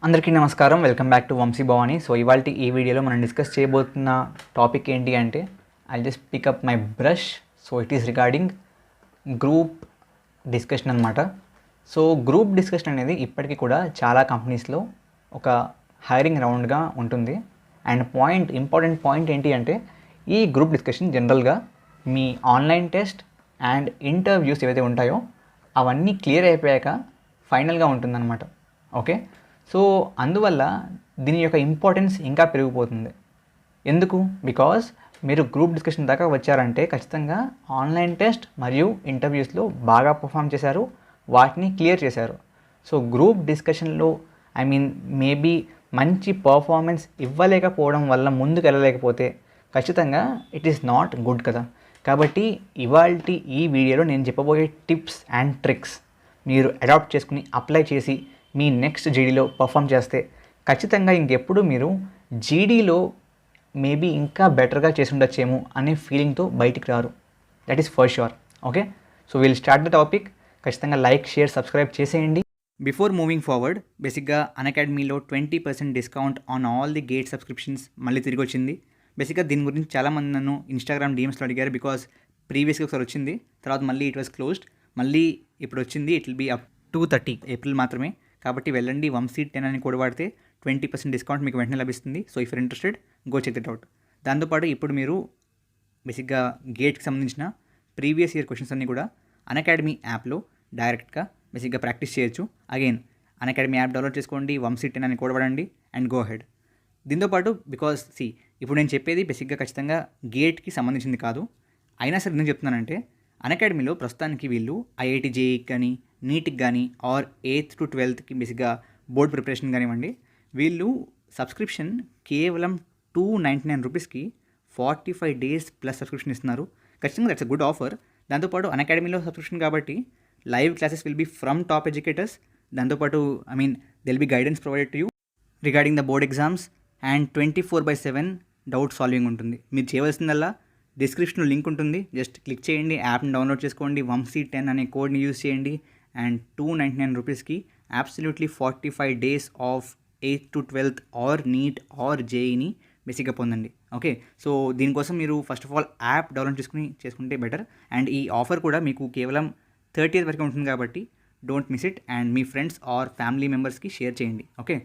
అందరికీ నమస్కారం. Welcome back to Vamshi Bhavani. So ఇవాల్టి ఈ వీడియోలో మనం డిస్కస్ చేయబోతున్న టాపిక్ ఏంటి అంటే I'll just pick up my brush. So it is regarding group discussion అనమాట. సో గ్రూప్ డిస్కషన్ అనేది ఇప్పటికీ కూడా చాలా కంపెనీస్లో ఒక హైరింగ్ రౌండ్గా ఉంటుంది. అండ్ ఇంపార్టెంట్ పాయింట్ ఏంటి అంటే ఈ గ్రూప్ డిస్కషన్ జనరల్గా మీ ఆన్లైన్ టెస్ట్ అండ్ ఇంటర్వ్యూస్ ఏవైతే ఉంటాయో అవన్నీ క్లియర్ అయిపోయాక ఫైనల్గా ఉంటుందన్నమాట. ఓకే, సో అందువల్ల దీని యొక్క ఇంపార్టెన్స్ ఇంకా పెరిగిపోతుంది. ఎందుకు? బికాజ్ మీరు గ్రూప్ డిస్కషన్ దాకా వచ్చారంటే ఖచ్చితంగా ఆన్లైన్ టెస్ట్ మరియు ఇంటర్వ్యూస్లో బాగా పర్ఫామ్ చేశారు, వాటిని క్లియర్ చేశారు. సో గ్రూప్ డిస్కషన్లో మేబీ మంచి పర్ఫార్మెన్స్ ఇవ్వలేకపోవడం వల్ల ముందుకు వెళ్ళలేకపోతే ఖచ్చితంగా ఇట్ ఈస్ నాట్ గుడ్ కదా. కాబట్టి ఇవాల్టి ఈ వీడియోలో నేను చెప్పబోయే టిప్స్ అండ్ ట్రిక్స్ మీరు అడాప్ట్ చేసుకుని అప్లై చేసి మీ నెక్స్ట్ జీడీలో పర్ఫామ్ చేస్తే ఖచ్చితంగా ఇంకెప్పుడు మీరు జీడీలో మేబీ ఇంకా బెటర్గా చేసి ఉండొచ్చేమో అనే ఫీలింగ్తో బయటికి రారు. That is for sure. Okay, so will start the topic. ఖచ్చితంగా లైక్, షేర్, సబ్స్క్రైబ్ చేసేయండి. బిఫోర్ మూవింగ్ ఫార్వర్డ్, బేసిక్గా అన్అకాడమీలో 20% discount on all the gate subscriptions మళ్ళీ తిరిగి వచ్చింది. బేసిక్గా దీని గురించి చాలామంది నన్ను ఇన్స్టాగ్రామ్ డిఎమ్స్లో అడిగారు. బికాజ్ ప్రీవియస్గా ఒకసారి వచ్చింది, తర్వాత మళ్ళీ ఇట్ వాస్ క్లోజ్డ్, మళ్ళీ ఇప్పుడు వచ్చింది. It will be up 2/30 April మాత్రమే. కాబట్టి వెళ్ళండి, వంశీ10 అని కోడ్ వాడితే 20% డిస్కౌంట్ మీకు వెంటనే లభిస్తుంది. So if you're interested, go check it out. దాంతోపాటు ఇప్పుడు మీరు బేసిక్గా గేట్కి సంబంధించిన ప్రీవియస్ ఇయర్ క్వశ్చన్స్ అన్నీ కూడా అన్అకాడమీ యాప్లో డైరెక్ట్గా బేసిక్గా ప్రాక్టీస్ చేయొచ్చు. అగైన్ అన్అకాడమీ యాప్ డౌన్లోడ్ చేసుకోండి, వంశీ10 అని కోడ్ వాడండి అండ్ గో హెడ్. దీంతోపాటు బికాజ్ ఇప్పుడు నేను చెప్పేది బేసిక్గా ఖచ్చితంగా గేట్కి సంబంధించింది కాదు. అయినా సరే నేను చెప్తున్నానంటే అన్అకాడమీలో ప్రస్తుతానికి వీళ్ళు ఐఐటి జేఈకి కానీ, నీట్కి కానీ, ఆర్ 8th to 12th బేసిక్గా బోర్డ్ ప్రిపరేషన్ కానివ్వండి, వీళ్ళు సబ్స్క్రిప్షన్ కేవలం 299 రూపీస్కి 45 days ప్లస్ సబ్స్క్రిప్షన్ ఇస్తున్నారు. ఖచ్చితంగా దట్స్ అ గుడ్ ఆఫర్. దాంతోపాటు అన్అకాడమీలో సబ్స్క్రిప్షన్ కాబట్టి live classes will be from top educators. దాంతోపాటు there'll be guidance provided to you regarding the board exams and 24/7 doubt solving ఉంటుంది. మీరు చేయవలసిందల్లా డిస్క్రిప్షన్లో లింక్ ఉంటుంది, జస్ట్ క్లిక్ చేయండి, యాప్ని డౌన్లోడ్ చేసుకోండి, వంశీ10 అనే కోడ్ని యూజ్ చేయండి అండ్ 299 రూపీస్కి absolutely 45 days of 8th to 12th or NEET or జేఈని బేసిక్గా పొందండి. ఓకే, సో దీనికోసం మీరు first of all app download చేసుకుంటే బెటర్. అండ్ ఈ ఆఫర్ కూడా మీకు కేవలం 30th వరకు ఉంటుంది కాబట్టి డోంట్ మిస్ ఇట్ అండ్ మీ ఫ్రెండ్స్ ఆర్ ఫ్యామిలీ మెంబర్స్కి షేర్ చేయండి. Okay,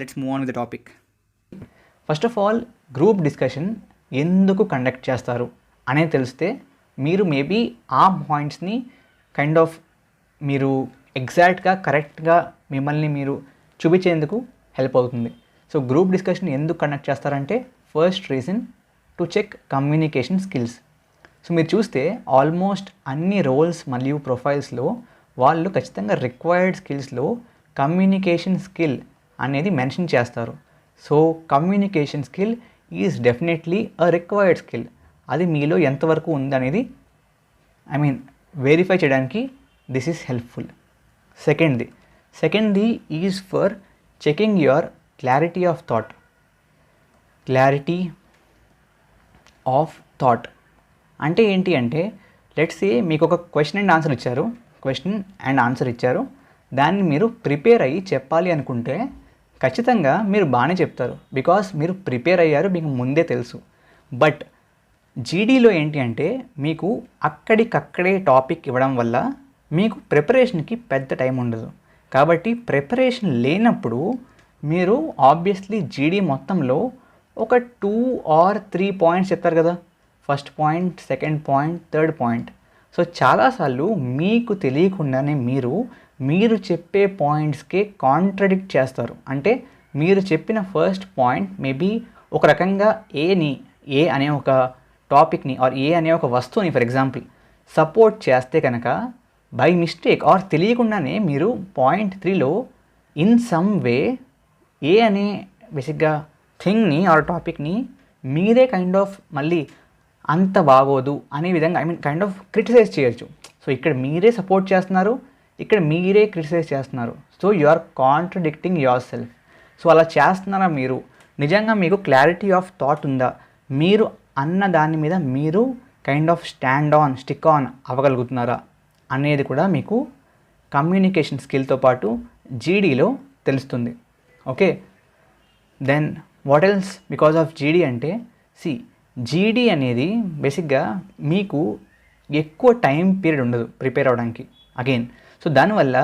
let's move on with the topic. First of all group discussion ఎందుకు కండక్ట్ చేస్తారు అనేది తెలిస్తే మీరు మేబీ ఆ పాయింట్స్ని కైండ్ ఆఫ్ మీరు ఎగ్జాక్ట్గా కరెక్ట్గా మిమ్మల్ని మీరు చూపించేందుకు హెల్ప్ అవుతుంది. సో గ్రూప్ డిస్కషన్ ఎందుకు కండక్ట్ చేస్తారంటే first reason to check communication skills. So మీరు చూస్తే ఆల్మోస్ట్ అన్ని రోల్స్ మరియు ప్రొఫైల్స్లో వాళ్ళు ఖచ్చితంగా రిక్వైర్డ్ స్కిల్స్లో కమ్యూనికేషన్ స్కిల్ అనేది మెన్షన్ చేస్తారు. So communication skill is definitely a required skill. అది మీలో ఎంతవరకు ఉందనేది వెరిఫై చేయడానికి దిస్ ఈజ్ హెల్ప్ఫుల్. సెకండ్ది is for checking your clarity of thought. అంటే ఏంటి అంటే లెట్స్ సే మీకు ఒక క్వశ్చన్ అండ్ ఆన్సర్ ఇచ్చారు, దాన్ని మీరు ప్రిపేర్ అయ్యి చెప్పాలి అనుకుంటే ఖచ్చితంగా మీరు బాగానే చెప్తారు, బికాస్ మీరు ప్రిపేర్ అయ్యారు, మీకు ముందే తెలుసు. బట్ జీడీలో ఏంటి అంటే మీకు అక్కడికక్కడే టాపిక్ ఇవ్వడం వల్ల మీకు ప్రిపరేషన్కి పెద్ద టైం ఉండదు. కాబట్టి ప్రిపరేషన్ లేనప్పుడు మీరు ఆబ్వియస్లీ జీడీ మొత్తంలో ఒక 2 or 3 పాయింట్స్ చెప్తారు కదా, first point, second point, third point. So చాలాసార్లు మీకు తెలియకుండానే మీరు చెప్పే పాయింట్స్కే కాంట్రడిక్ట్ చేస్తారు. అంటే మీరు చెప్పిన ఫస్ట్ పాయింట్ మేబీ ఒక రకంగా ఏ అనే ఒక టాపిక్ని ఆర్ ఏ అనే ఒక వస్తువుని ఫర్ ఎగ్జాంపుల్ సపోర్ట్ చేస్తే కనుక బై మిస్టేక్ ఆర్ తెలియకుండానే మీరు పాయింట్ 3లో ఇన్ సమ్ వే ఏ అనే బేసిక్గా థింగ్ని ఆర్ టాపిక్ని మీరే కైండ్ ఆఫ్ మళ్ళీ అంత బాగోదు అనే విధంగా కైండ్ ఆఫ్ క్రిటిసైజ్ చేయొచ్చు. సో ఇక్కడ మీరే సపోర్ట్ చేస్తున్నారు, ఇక్కడ మీరే క్రిటిసైజ్ చేస్తున్నారు. So you are contradicting yourself. So అలా చేస్తున్నారా? మీరు నిజంగా మీకు క్లారిటీ ఆఫ్ థాట్ ఉందా? మీరు అన్న దాని మీద మీరు కైండ్ ఆఫ్ స్టిక్ ఆన్ అవ్వగలుగుతున్నారా అనేది కూడా మీకు కమ్యూనికేషన్ స్కిల్తో పాటు జీడీలో తెలుస్తుంది. Okay. Then what else because of GD అంటే జీడీ అనేది బేసిక్గా మీకు ఎక్కువ టైం పీరియడ్ ఉండదు ప్రిపేర్ అవ్వడానికి అగైన్. సో దానివల్ల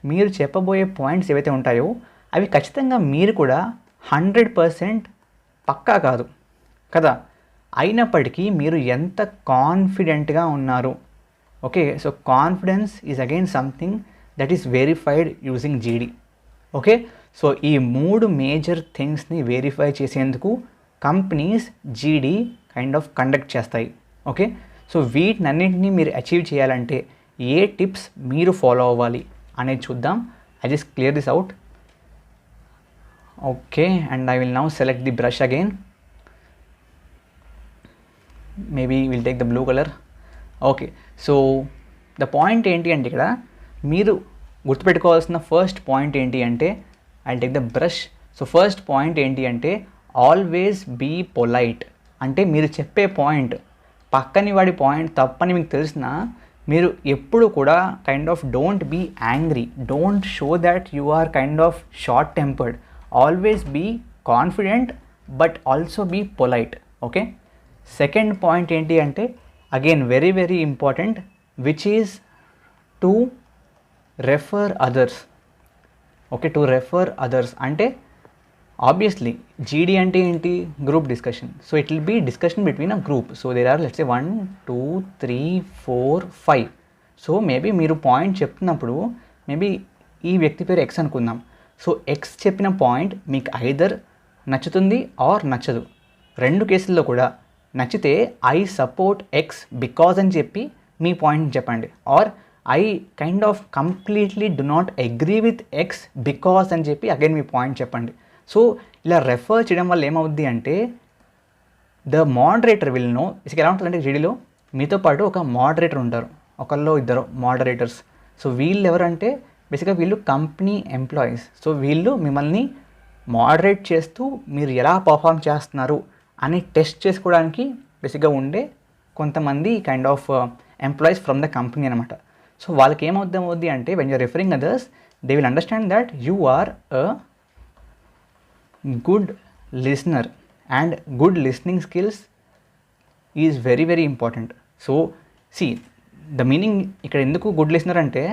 మీరు చెప్పబోయే పాయింట్స్ ఏవైతే ఉంటాయో అవి ఖచ్చితంగా మీరు కూడా 100% పక్కా కాదు కదా, అయినప్పటికీ మీరు ఎంత కాన్ఫిడెంట్గా ఉన్నారు. Okay. So confidence is again something that is verified using జీడీ. ఓకే. సో ఈ 3 మేజర్ థింగ్స్ని వెరిఫై చేసేందుకు కంపెనీస్ జీడీ కైండ్ ఆఫ్ కండక్ట్ చేస్తాయి. ఓకే. సో వీటినన్నింటినీ మీరు అచీవ్ చేయాలంటే ఏ టిప్స్ మీరు ఫాలో అవ్వాలి అనేది చూద్దాం. I just clear this out. Okay, and I will now select the brush again. Maybe will take the blue colour. Okay. So the point ఏంటి అంటే ఇక్కడ మీరు గుర్తుపెట్టుకోవాల్సిన ఫస్ట్ పాయింట్ ఏంటి అంటే I take the brush. So first point ఏంటి అంటే always be polite. అంటే మీరు చెప్పే పాయింట్ పక్కని వాడి పాయింట్ తప్పని మీకు తెలిసినా మీరు ఎప్పుడు కూడా kind of don't be angry, don't show that you are kind of short tempered. Always be confident but also be polite. Okay. Second point ఏంటి అంటే again very very important, which is to refer others. Okay, to refer others అంటే obviously GD అంటే ఏంటి, group discussion. So it will be discussion between a group. So there are let's say 1 2 3 4 5. So maybe మీరు point చెప్తున్నప్పుడు maybe ఈ వ్యక్తి పేరు X అనుకుందాం. So X చెప్పిన పాయింట్ మీకు ఐదర్ నచ్చుతుంది ఆర్ నచ్చదు. రెండు కేసుల్లో కూడా నచ్చితే ఐ సపోర్ట్ ఎక్స్ బికాజ్ అని చెప్పి మీ పాయింట్ని చెప్పండి, or I kind of completely do not agree with X because అని చెప్పి అగైన్ మీ పాయింట్ చెప్పండి. సో ఇలా రెఫర్ చేయడం వల్ల ఏమవుద్ది అంటే ద మోడరేటర్ విల్ నో. ఎలా ఉంటుందంటే జీడీలో మీతో పాటు ఒక మోడరేటర్ ఉంటారు, ఒకళ్ళు ఇద్దరు మోడరేటర్స్. సో వీళ్ళు ఎవరంటే బేసిక్గా వీళ్ళు కంపెనీ ఎంప్లాయీస్. సో వీళ్ళు మిమ్మల్ని మోడరేట్ చేస్తూ మీరు ఎలా పర్ఫామ్ చేస్తున్నారు అని టెస్ట్ చేసుకోవడానికి బేసిక్గా ఉండే కొంతమంది kind of employees from the company అనమాట. సో వాళ్ళకి ఏమవుద్ది అంటే when you're referring others they will understand that you are a good listener and good listening skills is very very important. So the meaning ఇక్కడ ఎందుకు good listener అంటే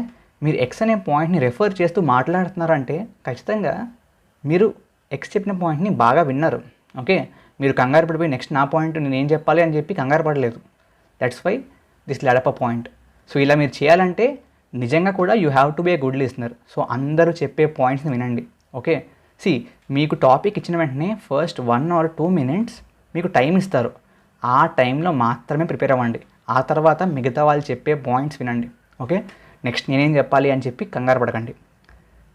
మీరు X అనే పాయింట్ని రెఫర్ చేస్తూ మాట్లాడుతున్నారంటే ఖచ్చితంగా మీరు ఎక్స్ చెప్పిన పాయింట్ని బాగా విన్నారు. ఓకే, మీరు కంగారు పడిపోయి నెక్స్ట్ నా పాయింట్ నేను ఏం చెప్పాలి అని చెప్పి కంగారు పడలేదు. That's why this lead up a point. So ఇలా మీరు చేయాలంటే నిజంగా కూడా you have to be a good listener. So అందరూ చెప్పే పాయింట్స్ని వినండి. ఓకే. మీకు టాపిక్ ఇచ్చిన వెంటనే ఫస్ట్ 1 or 2 minutes మీకు టైం ఇస్తారు. ఆ టైంలో మాత్రమే ప్రిపేర్ అవ్వండి. ఆ తర్వాత మిగతా వాళ్ళు చెప్పే పాయింట్స్ వినండి. ఓకే, నెక్స్ట్ నేనేం చెప్పాలి అని చెప్పి కంగారు పడకండి.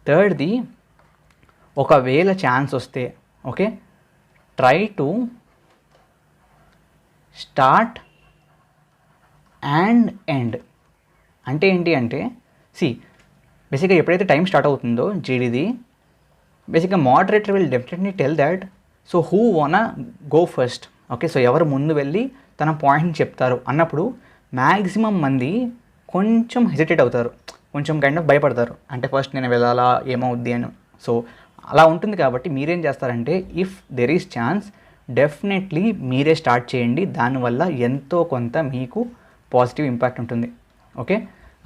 థర్డ్ది, ఒకవేళ ఛాన్స్ వస్తే okay try to start and end. అంటే ఏంటి అంటే బేసిక్గా ఎప్పుడైతే టైం స్టార్ట్ అవుతుందో జీడీది బేసిక్గా moderator will definitely tell that so who వానా గో ఫస్ట్. ఓకే, సో ఎవరు ముందు వెళ్ళి తన పాయింట్ని చెప్తారు అన్నప్పుడు మ్యాక్సిమం మంది కొంచెం హెసిటేట్ అవుతారు, కొంచెం కైండ్ ఆఫ్ భయపడతారు. అంటే ఫస్ట్ నేను వెళ్ళాలా ఏమవుద్ది అని. సో అలా ఉంటుంది కాబట్టి మీరేం చేస్తారంటే if there is chance definitely మీరే స్టార్ట్ చేయండి. దానివల్ల ఎంతో కొంత మీకు పాజిటివ్ ఇంపాక్ట్ ఉంటుంది. ఓకే,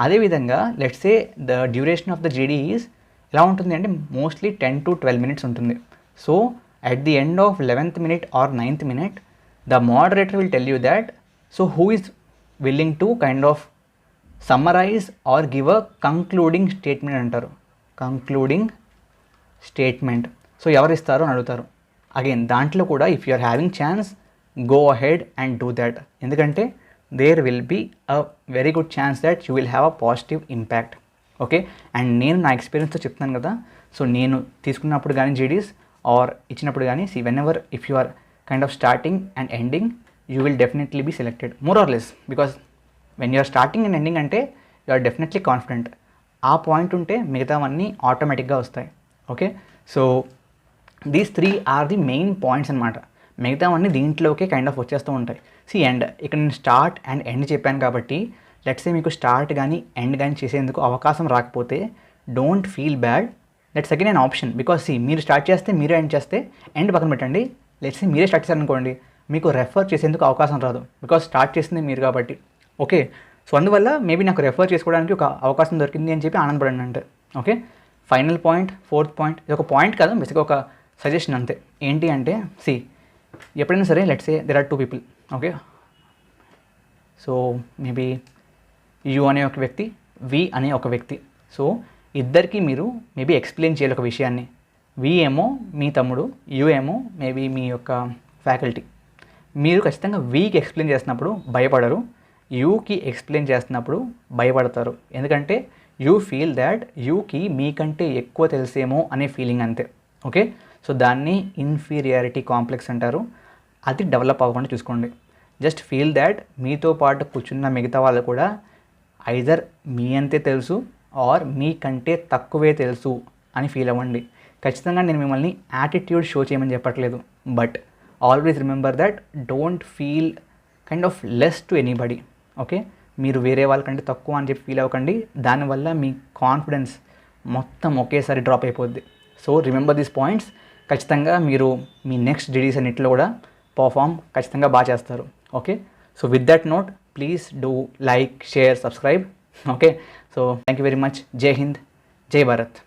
అదేవిధంగా let's say the duration of the జీడీ ఈజ్ ఎలా ఉంటుంది అంటే మోస్ట్లీ 10 to 12 minutes ఉంటుంది. So at the end of 11th minute or 9th minute the moderator will tell you that so who is willing to kind of summarize or give a concluding statement అంటారు, concluding statement. So ఎవరు ఇస్తారు అని అడుగుతారు. Again దాంట్లో కూడా if you are having chance go ahead and do that. ఎందుకంటే there will be a very good chance that you will have a positive impact. Okay, and నేను నా ఎక్స్పీరియన్స్తో చెప్తున్నాను కదా. సో నేను తీసుకున్నప్పుడు కానీ జీడీస్ ఆర్ ఇచ్చినప్పుడు కానీ whenever if you are kind of starting and ending you will definitely be selected more or less. Because when you are starting and ending అంటే యు ఆర్ డెఫినెట్లీ కాన్ఫిడెంట్. ఆ point ఉంటే మిగతావన్నీ ఆటోమేటిక్గా వస్తాయి. Okay, so these 3 are the main points అనమాట. మిగతావన్నీ దీంట్లోకే kind of వచ్చేస్తూ ఉంటాయి. అండ్ ఇక్కడ నేను స్టార్ట్ అండ్ ఎండ్ చెప్పాను కాబట్టి లెట్స్ సే మీకు స్టార్ట్ కానీ ఎండ్ కానీ చేసేందుకు అవకాశం రాకపోతే don't feel bad. That's again an option. Because మీరు స్టార్ట్ చేస్తే మీరే ఎండ్ చేస్తే ఎండ్ పక్కన పెట్టండి. లెట్స్ మీరే స్టార్ట్ చేశారనుకోండి, మీకు రెఫర్ చేసేందుకు అవకాశం రాదు, బికాస్ స్టార్ట్ చేసింది మీరు కాబట్టి. ఓకే, సో అందువల్ల మేబీ నాకు రెఫర్ చేసుకోవడానికి ఒక అవకాశం దొరికింది అని చెప్పి ఆనందపడండి అంటే. Okay, final point, fourth point, ఇది ఒక పాయింట్ కాదు, బేసిక్గా ఒక సజెషన్ అంతే. ఏంటి అంటే ఎప్పుడైనా సరే let's say there are 2 people. Okay, so maybe you అనే ఒక వ్యక్తి, వి అనే ఒక వ్యక్తి. సో ఇద్దరికి మీరు మేబీ ఎక్స్ప్లెయిన్ చేయాలి ఒక విషయాన్ని. వి ఏమో మీ తమ్ముడు, యు ఏమో మేబీ మీ యొక్క ఫ్యాకల్టీ. మీరు ఖచ్చితంగా వీకి ఎక్స్ప్లెయిన్ చేస్తున్నప్పుడు భయపడరు, యూకి ఎక్స్ప్లెయిన్ చేస్తున్నప్పుడు భయపడతారు. ఎందుకంటే యూ ఫీల్ దాట్ యూకి మీకంటే ఎక్కువ తెలిసేమో అనే ఫీలింగ్ అంతే. ఓకే, సో దాన్ని ఇన్ఫీరియారిటీ కాంప్లెక్స్ అంటారు. అది డెవలప్ అవ్వకుండా చూసుకోండి. జస్ట్ ఫీల్ దాట్ మీతో పాటు కూర్చున్న మిగతా వాళ్ళు కూడా ఐదర్ మీ అంతే తెలుసు ఆర్ మీకంటే తక్కువే తెలుసు అని ఫీల్ అవ్వండి. ఖచ్చితంగా నేను మిమ్మల్ని యాటిట్యూడ్ షో చేయమని చెప్పట్లేదు, but always remember that don't feel kind of less to anybody. Okay, మీరు వేరే వాళ్ళకంటే తక్కువ అని చెప్పి ఫీల్ అవ్వకండి. దానివల్ల మీ కాన్ఫిడెన్స్ మొత్తం ఒకేసారి డ్రాప్ అయిపోద్ది. So remember these points. ఖచ్చితంగా మీరు మీ నెక్స్ట్ డిడీస్ అన్నింటిలో కూడా పర్ఫామ్ ఖచ్చితంగా బాగా చేస్తారు. Okay, so with that note please do like, share, subscribe. Okay, so thank you very much. జై హింద్, జై భారత్.